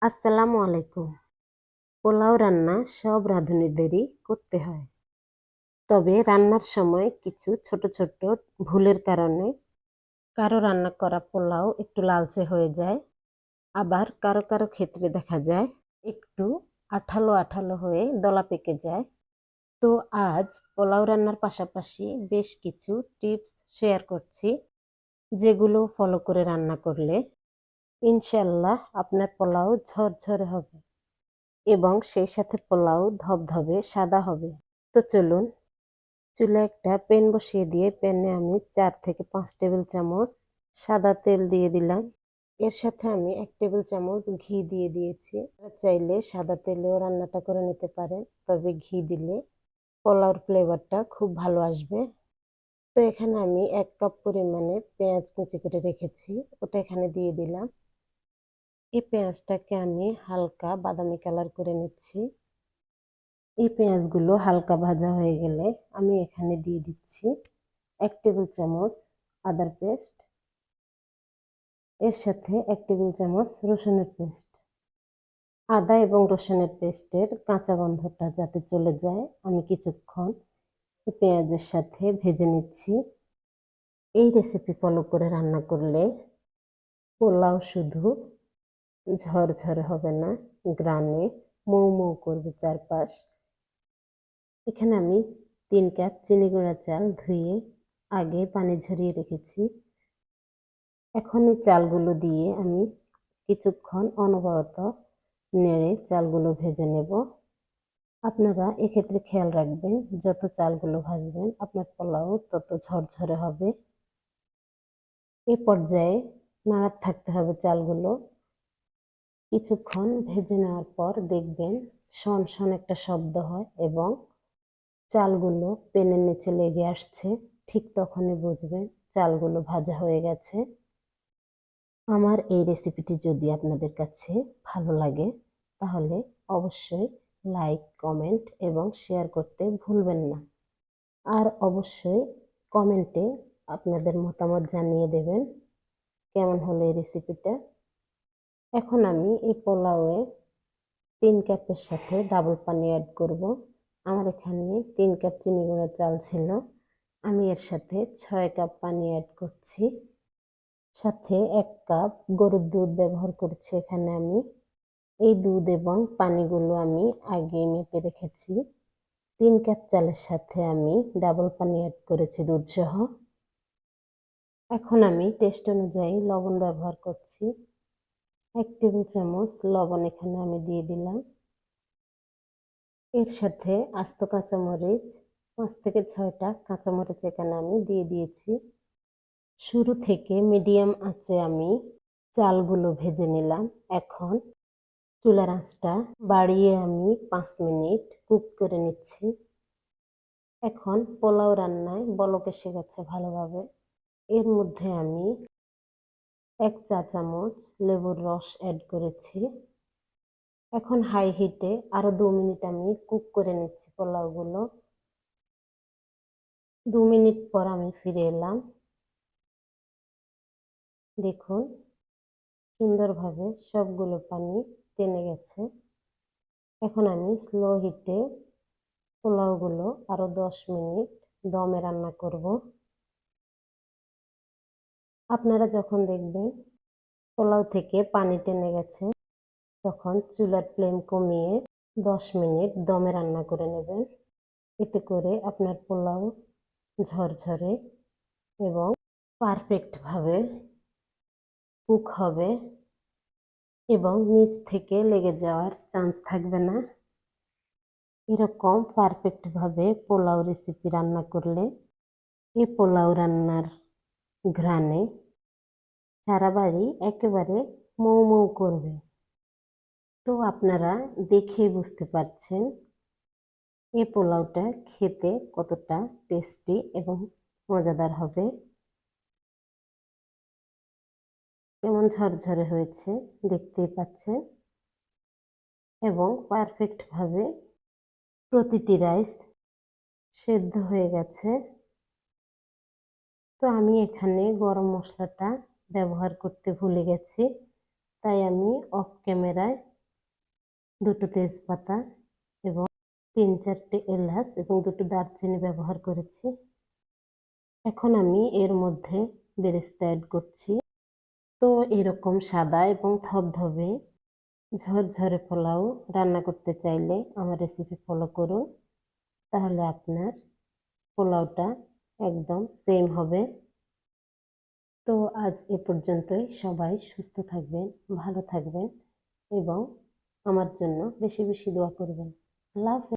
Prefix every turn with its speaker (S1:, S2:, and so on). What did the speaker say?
S1: আসসালামু আলাইকুম। পোলাও রান্না সব রাঁধুনিদেরই করতে হয়। তবে রান্নার সময় কিছু ছোট ছোট ভুলের কারণে কারো রান্না করা পোলাও একটু লালচে হয়ে যায়, আবার কারো কারো ক্ষেত্রে দেখা যায় একটু আঠালো আঠালো হয়ে দলা পেকে যায়। তো আজ পোলাও রান্নার পাশাপাশি বেশ কিছু টিপস শেয়ার করছি, যেগুলো ফলো করে রান্না করলে ইনশাল্লাহ আপনার পোলাও ঝরঝরে হবে এবং সেই সাথে পোলাও ধবধবে সাদা হবে। তো চলুন, চুলায় একটা প্যান বসিয়ে দিয়ে প্যানে আমি 4 থেকে 5 টেবিল চামচ সাদা তেল দিয়ে দিলাম। এর সাথে আমি 1 টেবিল চামচ ঘি দিয়ে দিয়েছি। চাইলে সাদা তেলেও রান্নাটা করে নিতে পারেন, তবে ঘি দিলে পোলাওর ফ্লেভারটা খুব ভালো আসবে। তো এখানে আমি 1 কাপ পরিমাণে পেঁয়াজ কুচি করে রেখেছি, ওটা এখানে দিয়ে দিলাম। এই পেঁয়াজটাকে আমি হালকা বাদামি কালার করে নিচ্ছি। এই পেঁয়াজগুলো হালকা ভাজা হয়ে গেলে আমি এখানে দিয়ে দিচ্ছি 1 টেবিল চামচ আদার পেস্ট, এর সাথে 1 টেবিল চামচ রসুনের পেস্ট। আদা এবং রসুনের পেস্টের কাঁচা গন্ধটা যাতে চলে যায়, আমি কিছুক্ষণ পেঁয়াজের সাথে ভেজে নিচ্ছি। এই রেসিপি ফলো করে রান্না করলে পোলাও শুধু ঝরঝরে হবে না, গ্রানে মৌ মৌ করবে চারপাশ। এখানে আমি 3 কাপ চিনি গুঁড়া চাল ধুয়ে আগে পানি ঝরিয়ে রেখেছি। এখন এই চালগুলো দিয়ে আমি কিছুক্ষণ অনবরত নেড়ে চালগুলো ভেজে নেব। আপনারা এক্ষেত্রে খেয়াল রাখবেন, যত চালগুলো ভাজবেন আপনার পোলাও তত ঝরঝরে হবে। এ পর্যায়ে নাড়াতে থাকতে হবে চালগুলো। কিছুক্ষণ ভেজে নেওয়ার পর দেখবেন শন শন একটা শব্দ হয় এবং চালগুলো প্যানের নিচে লেগে আসছে। ঠিক তখনই বুঝবেন চালগুলো ভাজা হয়ে গেছে। আমার এই রেসিপিটি যদি আপনাদের কাছে ভালো লাগে তাহলে অবশ্যই লাইক, কমেন্ট এবং শেয়ার করতে ভুলবেন না। আর অবশ্যই কমেন্টে আপনাদের মতামত জানিয়ে দেবেন কেমন হলো এই রেসিপিটা। এখন আমি এই পোলাওয়ে 3 কাপের সাথে ডাবল পানি অ্যাড করব। আমার এখানে 3 কাপ চিনি গুঁড়া চাল ছিল, আমি এর সাথে 6 কাপ পানি অ্যাড করছি। সাথে 1 কাপ গরুর দুধ ব্যবহার করছি এখানে আমি। এই দুধ এবং পানিগুলো আমি আগে মেপে রেখেছি। 3 কাপ চালের সাথে আমি ডাবল পানি অ্যাড করেছি দুধ সহ। এখন আমি টেস্ট অনুযায়ী লবণ ব্যবহার করছি। 1 টেবিল চামচ লবণ এখানে আমি দিয়ে দিলাম। এর সাথে আস্ত কাঁচামরিচ 5 থেকে 6টা কাঁচামরিচ এখানে আমি দিয়ে দিয়েছি। শুরু থেকে মিডিয়াম আঁচে আমি চালগুলো ভেজে নিলাম। এখন চুলার আঁচটা বাড়িয়ে আমি 5 মিনিট কুক করে নিচ্ছি। এখন পোলাও রান্নায় বলক এসে গেছে ভালোভাবে। এর মধ্যে আমি 1 চা চামচ লেবুর রস অ্যাড করেছি। এখন হাই হিটে আরো 2 মিনিট আমি কুক করে নিচ্ছি পোলাওগুলো। 2 মিনিট পর আমি ফিরে এলাম। দেখুন সুন্দরভাবে সবগুলো পানি টেনে গেছে। এখন আমি স্লো হিটে পোলাওগুলো আরো 10 মিনিট দমে রান্না করব। আপনারা যখন দেখবেন পোলাও থেকে পানি টেনে গেছে তখন চুলার ফ্লেম কমিয়ে 10 মিনিট দমে রান্না করে নেবেন। এতে করে আপনার পোলাও ঝরঝরে এবং পারফেক্টভাবে কুক হবে এবং নিচ থেকে লেগে যাওয়ার চান্স থাকবে না। এরকম পারফেক্টভাবে পোলাও রেসিপি রান্না করলে এই পোলাও রান্নার ঘ্রাণে সারা বাড়ি একেবারে মৌ মৌ করবে। তো আপনারা দেখেই বুঝতে পারছেন এই পোলাওটা খেতে কতটা টেস্টি এবং মজাদার হবে। কেমন ঝরঝরে হয়েছে দেখতেই পাচ্ছেন এবং পারফেক্টভাবে প্রতিটি রাইস সেদ্ধ হয়ে গেছে। তো আমি এখানে গরম মশলাটা ব্যবহার করতে ভুলে গেছি, তাই আমি অফ ক্যামেরায় দুটো তেজপাতা এবং 3-4টে এলাচ এবং দুটো দারচিনি ব্যবহার করেছি। এখন আমি এর মধ্যে বেরেস্তা অ্যাড করছি। তো এরকম সাদা এবং ধবধবে ঝরঝরে পোলাও রান্না করতে চাইলে আমার রেসিপি ফলো করুন, তাহলে আপনার পোলাওটা একদম সেম হবে। তো আজ এ পর্যন্তই। সবাই সুস্থ থাকবেন, ভালো থাকবেন এবং আমার জন্য বেশি বেশি দোয়া করবেন। আল্লাহ হাফেজ।